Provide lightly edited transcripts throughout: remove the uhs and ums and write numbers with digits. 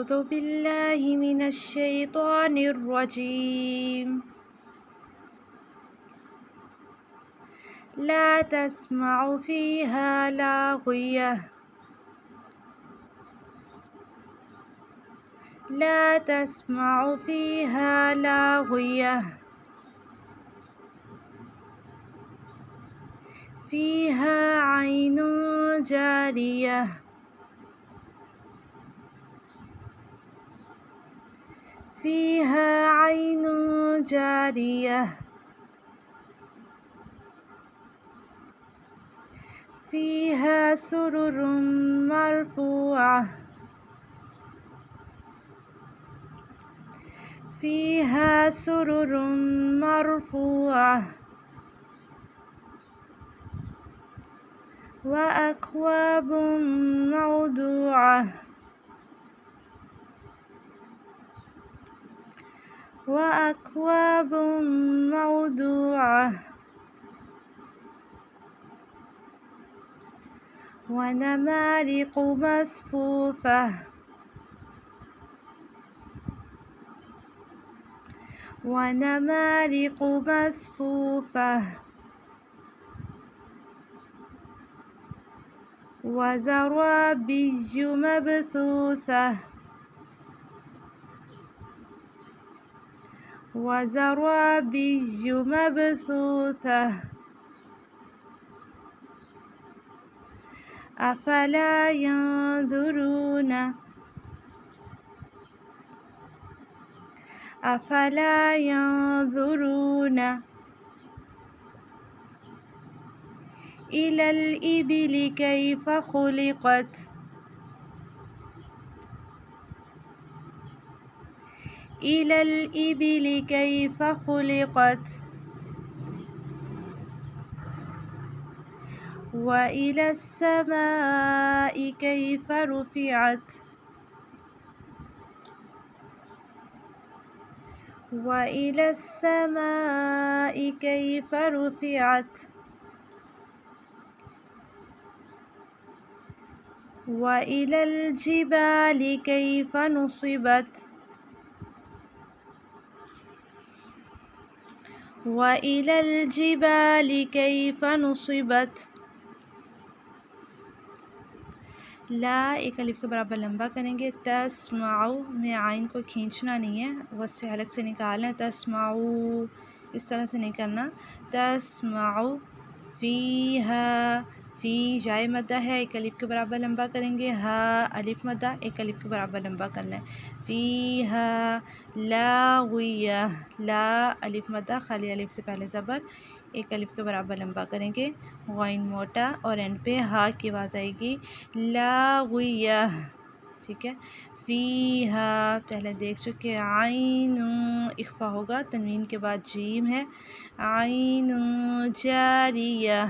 أعوذ بالله من الشيطان الرجيم. لا تسمع فيها لاغية لا تسمع فيها لاغية فيها عين جارية فيها عين جارية فيها سرر مرفوعة فيها سرر مرفوعة وأكواب موضوعة وأكواب موضوعة ونمارق مصفوفة ونمارق مصفوفة وزرابي مبثوثة وزرابي مبثوثة أفلا ينظرون إلى الإبل كيف خلقت إلى الإبل كيف خلقت وإلى السماء كيف رفعت وإلى السماء كيف رفعت وإلى الجبال كيف نصبت وإلى الجبال كيف نصبت لا ایک الف کے برابر لمبا کریں گے. تسمعو میں عین کو کھینچنا نہیں ہے، وہ سے حلق سے نکالنا ہے. تسمعو اس طرح سے نہیں کرنا. تسمعو فیہا فی جائے مدہ ہے، ایک الف کے برابر لمبا کریں گے. ہا الف مدہ ایک الف کے برابر لمبا کرنا ہے. فیہا لاغیہ لا الف مدہ خالی الف سے پہلے زبر ایک الف کے برابر لمبا کریں گے. غین موٹا اور اینڈ پہ ہا کی آواز آئے گی. لاغیہ ٹھیک ہے. فیہا پہلے دیکھ چکے. عین اخفا ہوگا، تنوین کے بعد جیم ہے. عین جاریہ.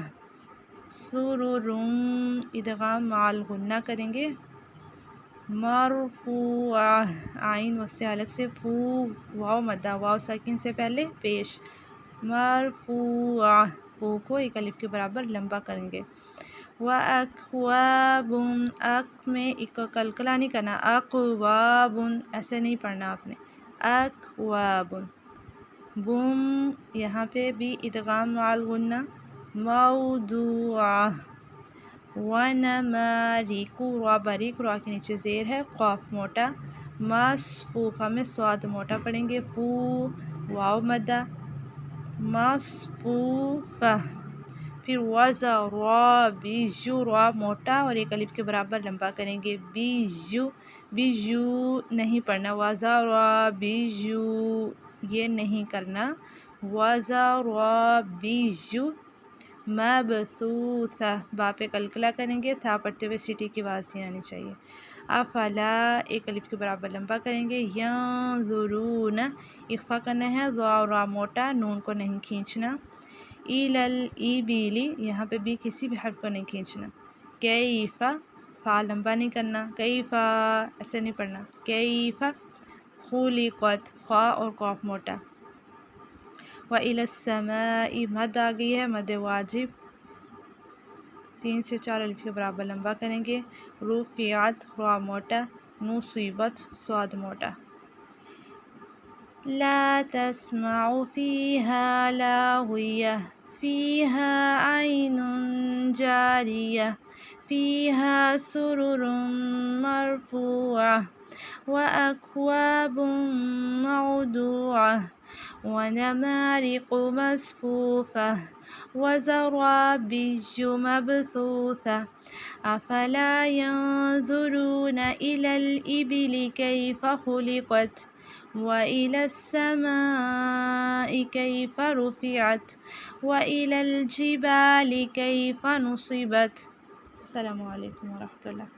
سرر ادغام مع الغنہ کریں گے. مرفوعہ عین وسط حلق سے فو واو مدہ واو ساکن سے پہلے پیش. مرفوعہ فو کو ایک الف کے برابر لمبا کریں گے. وَأَكْوَابٌ اک میں ایک کلکلا نہیں کرنا. اقواب ایسے نہیں پڑھنا آپ نے. اکواب بم یہاں پہ بھی ادغام مع الغنہ. موضوعہ ونمارق را باریک را کے نیچے زیر ہے، قاف موٹا. مصفوفہ میں صاد موٹا پڑھیں گے. فو واو مدہ. مصفوفہ پھر وزا را بیجو را موٹا اور ایک الف کے برابر لمبا کریں گے. بیجو بیجو نہیں پڑھنا. وزا را بیجو یہ نہیں کرنا. وزا را بیجو مبثوثہ با پہ کلکلا کریں گے. تھا پڑھتے ہوئے سٹی کی آواز نہیں آنی چاہیے. افلا ایک الف کے برابر لمبا کریں گے. ینظرون اخفا کرنا ہے. ضا اور را موٹا، نون کو نہیں کھینچنا. الی الابل یہاں پہ بھی کسی بھی حرف کو نہیں کھینچنا. کیف فا لمبا نہیں کرنا. کیف ایسے نہیں پڑھنا. کیف خلقت خا اور قاف موٹا. وإلی السماء مد آ گئی ہے، مد واجب 3 سے 4 الف کے برابر لمبا کریں گے. رفعت را موٹا. نصبت صاد موٹا. لا تسمع فيها لاغية فيها عين جارية فيها سرر مرفوعة وأكواب موضوعة ونمارق مصفوفة وزرابي مبثوثة أفلا ينظرون إلى الإبل كيف خلقت وإلى السماء كيف رفعت وإلى الجبال كيف نصبت. السلام عليكم ورحمة الله.